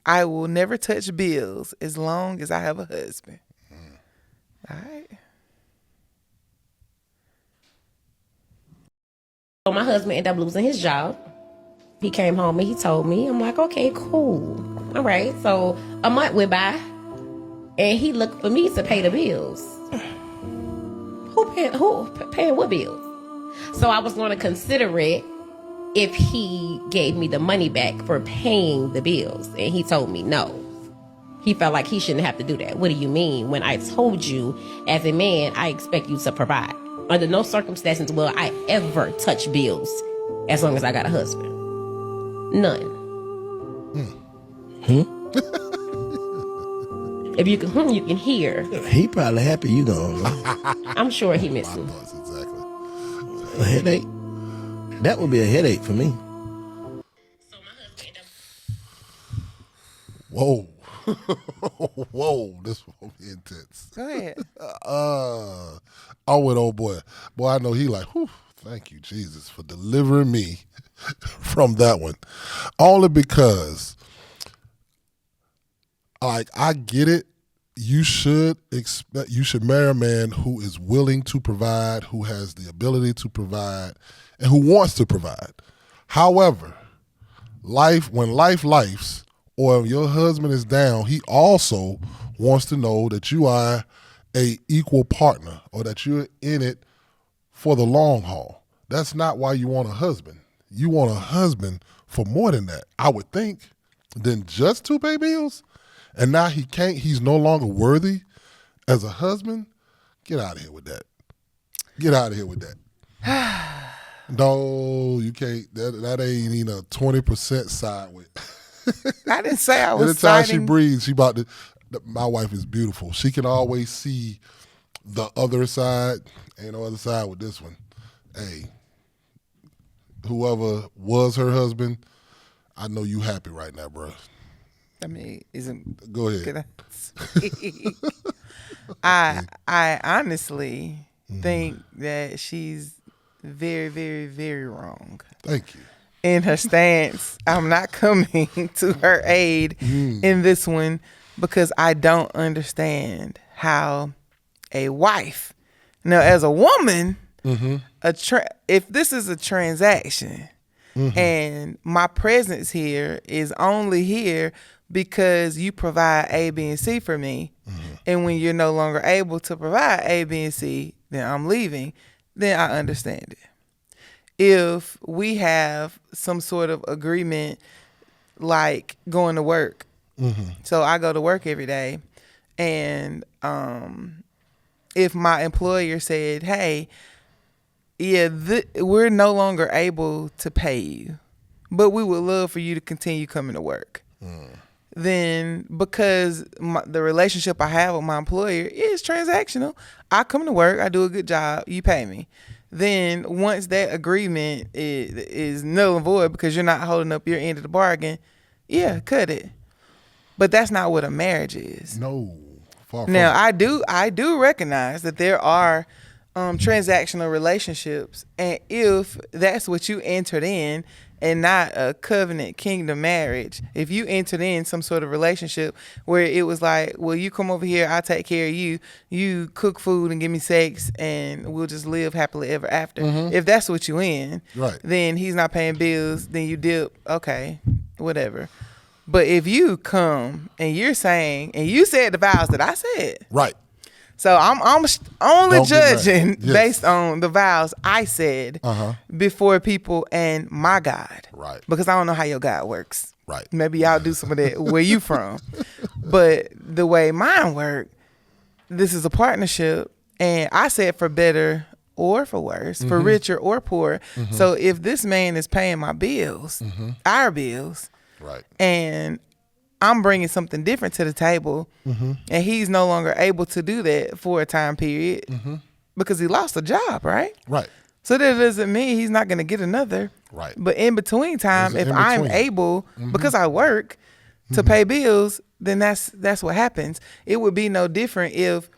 I will never touch bills as long as I have a husband. All right. So my husband ended up losing his job. He came home and he told me. I'm like, okay, cool. All right. So a month went by and he looked for me to pay the bills. Who paying what bills? So I was going to consider it if he gave me the money back for paying the bills. And he told me no. He felt like he shouldn't have to do that. What do you mean? When I told you, as a man, I expect you to provide. Under no circumstances will I ever touch bills as long as I got a husband. None. If you can hear. He probably happy you gone. I'm sure he missed me. Exactly. A headache? That would be a headache for me. Whoa. Whoa, this will be intense. Go ahead. I went, oh boy. Boy, I know he like, whew, thank you, Jesus, for delivering me from that one. Only because, like, I get it. You should marry a man who is willing to provide, who has the ability to provide, and who wants to provide. However, when life lifes, or your husband is down, he also wants to know that you are a equal partner or that you're in it for the long haul. That's not why you want a husband. You want a husband for more than that, I would think, than just to pay bills. And now he's no longer worthy as a husband. Get out of here with that. Get out of here with that. No, you can't. That ain't even a 20% side with. I didn't say I was Anytime she siding. breathes, my wife is beautiful. She can always see the other side. Ain't no other side with this one. Hey, whoever was her husband, I know you happy right now, bro. I mean, isn't. Go ahead. I honestly think that she's very, very, very wrong Thank you. in her stance. I'm not coming to her aid in this one because I don't understand how a wife, now as a woman, if this is a transaction and my presence here is only here because you provide A, B, and C for me, and when you're no longer able to provide A, B, and C, then I'm leaving, then I understand it. If we have some sort of agreement like going to work, so I go to work every day, and if my employer said, hey, yeah, we're no longer able to pay you, but we would love for you to continue coming to work. Then because the relationship I have with my employer is transactional, I come to work, I do a good job, you pay me. Then once that agreement is null and void because you're not holding up your end of the bargain, yeah, cut it. But that's not what a marriage is. No, far from Now, it. I do recognize that there are transactional relationships, and if that's what you entered in and not a covenant kingdom marriage, if you entered in some sort of relationship where it was like, well, you come over here, I'll take care of you, you cook food and give me sex, and we'll just live happily ever after. If that's what you in, Right. then he's not paying bills, then you dip, okay, whatever. But if you come and you're saying, and you said the vows that I said, Right. so I'm only Don't get mad. judging Yes. based on the vows I said before people and my God. Right. Because I don't know how your God works. Right. Maybe y'all do some of that where you from. But the way mine work, this is a partnership, and I said for better or for worse, for richer or poor. So if this man is paying my bills, our bills, Right. and I'm bringing something different to the table, and he's no longer able to do that for a time period because he lost a job, right? Right. So that doesn't mean he's not going to get another. Right. But in between time, There's if an I'm in-between. able, because I work to pay bills, then that's what happens. It would be no different if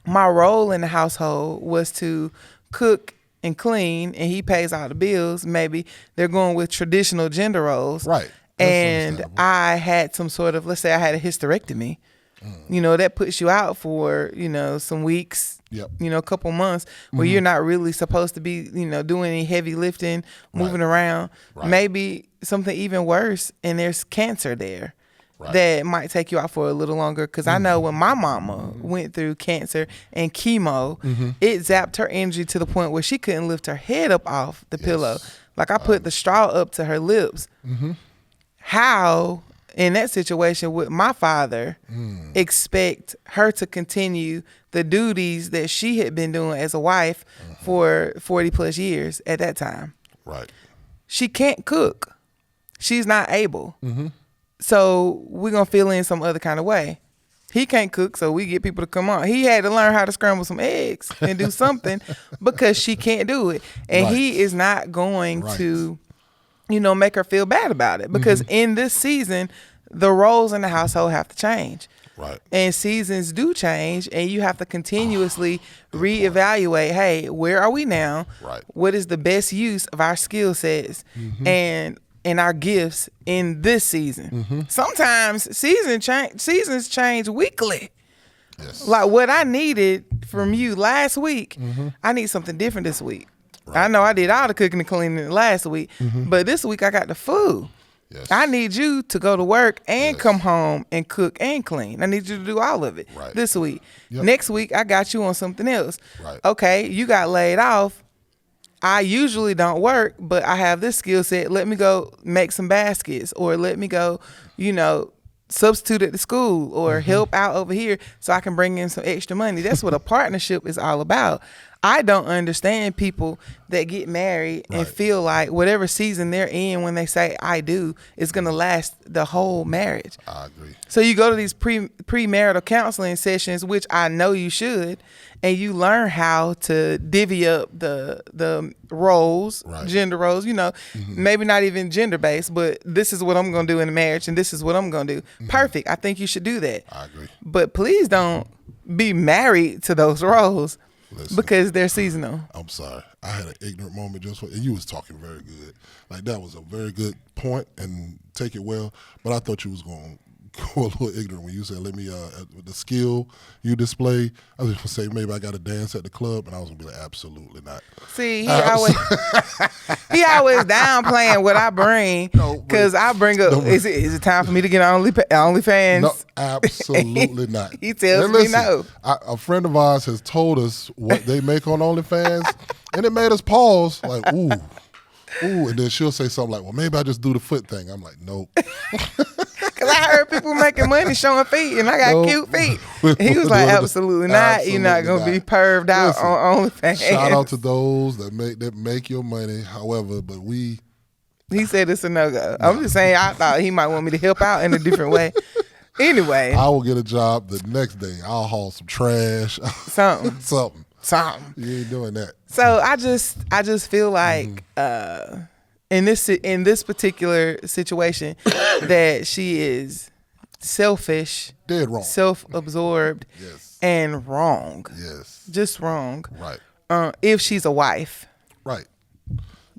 my role in the household was to cook and clean, and he pays all the bills. Maybe they're going with traditional gender roles. Right. and understandable. I had some sort of, let's say I had a hysterectomy, that puts you out for, some weeks, Yep. a couple months where you're not really supposed to be, doing any heavy lifting, moving around. Right. Maybe something even worse, and there's cancer there. Right. That might take you out for a little longer, because I know when my mama went through cancer and chemo, it zapped her energy to the point where she couldn't lift her head up off the pillow. Like I put the straw up to her lips. How, in that situation, would my father expect her to continue the duties that she had been doing as a wife for 40 plus years at that time? Right. She can't cook. She's not able. So we're going to fill in some other kind of way. He can't cook, so we get people to come on. He had to learn how to scramble some eggs and do something because she can't do it. And he is not going to, make her feel bad about it, because in this season, the roles in the household have to change. Right. And seasons do change, and you have to continuously reevaluate, hey, where are we now? Right. What is the best use of our skill sets and our gifts in this season? Sometimes seasons change weekly. Yes. Like what I needed from you last week, I need something different this week. Right. I know I did all the cooking and cleaning last week, but this week I got the food. Yes. I need you to go to work and come home and cook and clean. I need you to do all of it this week. Yep. Next week, I got you on something else. Right. Okay, you got laid off. I usually don't work, but I have this skill set. Let me go make some baskets, or let me go, substitute at the school, or help out over here so I can bring in some extra money. That's what a partnership is all about. I don't understand people that get married and feel like whatever season they're in when they say I do is going to last the whole marriage. I agree. So you go to these premarital counseling sessions, which I know you should, and you learn how to divvy up the roles, gender roles, maybe not even gender based, but this is what I'm going to do in a marriage and this is what I'm going to do. Perfect. I think you should do that. I agree. But please don't be married to those roles. Listen, because they're seasonal. I'm sorry. I had an ignorant moment and you was talking very good. Like that was a very good point, and take it well. But I thought you was going to go a little ignorant when you said, let me, the skill you display. I was going to say, maybe I got to dance at the club, and I was going to be like, absolutely not. See, he always downplaying what I bring, because I bring up, is it time for me to get on OnlyFans? No, absolutely not. He tells me no. A friend of ours has told us what they make on OnlyFans, and it made us pause, like, ooh, and then she'll say something like, well, maybe I just do the foot thing. I'm like, nope. Because I heard people making money showing feet, and I got cute feet. He was like, absolutely not. You're not going to be perved out on OnlyFans. Shout out to those that make your money. However, but he said it's a no-go. I'm just saying, I thought he might want me to help out in a different way. Anyway. I will get a job the next day. I'll haul some trash. Something. Something. You ain't doing that. So I just feel like in this particular situation that she is selfish, dead wrong, self-absorbed, and wrong. Yes, just wrong. Right. If she's a wife. Right.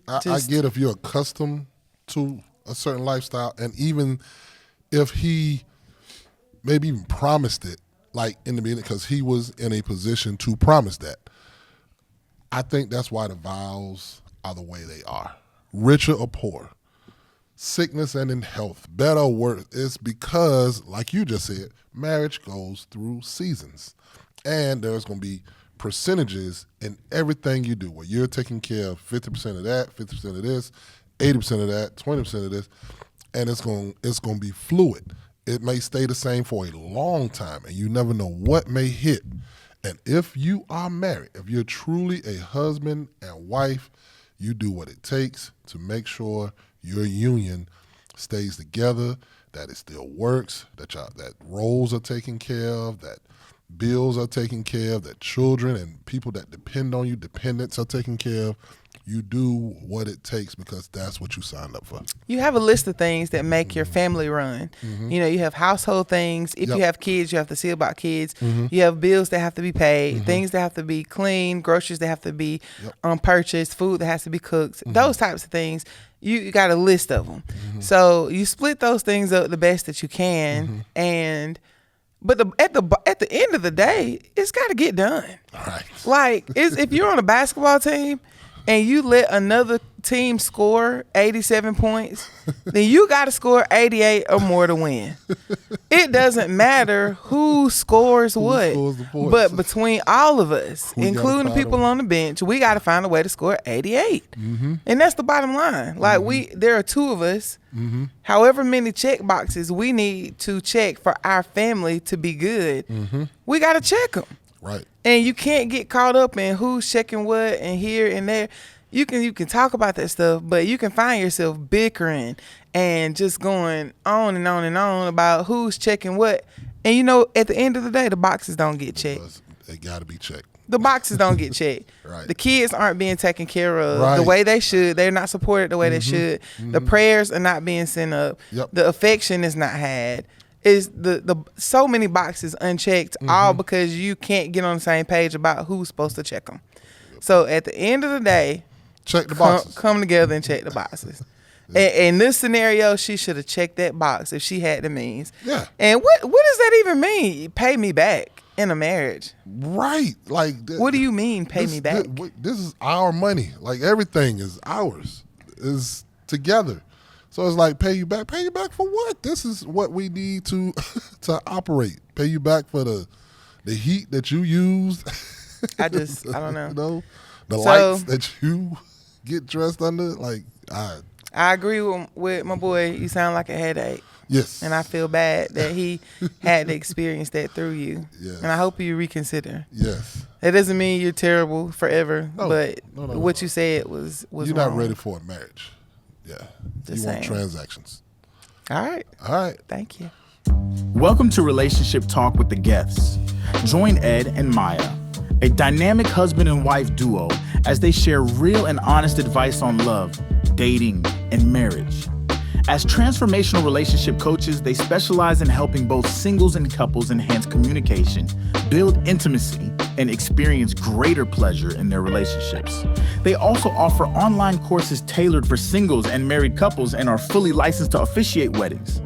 I get if you're accustomed to a certain lifestyle, and even if he maybe even promised it, like in the beginning, because he was in a position to promise that. I think that's why the vows are the way they are. Richer or poor, sickness and in health, better or worse. It's because, like you just said, marriage goes through seasons. And there's going to be percentages in everything you do, where you're taking care of 50% of that, 50% of this, 80% of that, 20% of this, and it's going to be fluid. It may stay the same for a long time, and you never know what may hit. And if you are married, if you're truly a husband and wife, you do what it takes to make sure your union stays together, that it still works, that roles are taken care of, that bills are taken care of, that children and people that depend on you, dependents, are taken care of. You do what it takes because that's what you signed up for. You have a list of things that make your family run. You know, you have household things. If you have kids, you have to see about kids. You have bills that have to be paid, things that have to be clean, groceries that have to be purchased, food that has to be cooked, those types of things. You got a list of them. So you split those things up the best that you can, but at the end of the day, it's got to get done. Right. Like, if you're on a basketball team and you let another team score 87 points, then you got to score 88 or more to win. It doesn't matter who scores what, scores the points. but between all of us, including people on the bench, we got to find a way to score 88. And that's the bottom line. Like, there are two of us. However many check boxes we need to check for our family to be good, we got to check them. Right. And you can't get caught up in who's checking what and here and there. You can talk about that stuff, but you can find yourself bickering and just going on and on and on about who's checking what. And you know, at the end of the day, the boxes don't get checked. They got to be checked. The boxes don't get checked. Right. The kids aren't being taken care of the way they should. They're not supported the way they should. The prayers are not being sent up. The affection is not had. Is the so many boxes unchecked, all because you can't get on the same page about who's supposed to check them. So at the end of the day, check the boxes. Come together and check the boxes. In this scenario, she should have checked that box if she had the means. Yeah. And what does that even mean? Pay me back in a marriage? Right. Like, what do you mean pay me back? This is our money. Like, everything is ours. Is together. So it's like, pay you back. Pay you back for what? This is what we need to operate. Pay you back for the heat that you used. I don't know. You know, the lights that you get dressed under. Like, I agree with my boy. You sound like a headache. Yes. And I feel bad that he had to experience that through you. Yes. And I hope you reconsider. Yes. It doesn't mean you're terrible forever, but what you said was you're wrong. not ready for a marriage. Yeah. Just you want saying. transactions. All right. Thank you. Welcome to Relationship Talk with the Geths. Join Ed and Maya, a dynamic husband and wife duo, as they share real and honest advice on love, dating, and marriage. As transformational relationship coaches, they specialize in helping both singles and couples enhance communication, build intimacy, and experience greater pleasure in their relationships. They also offer online courses tailored for singles and married couples and are fully licensed to officiate weddings.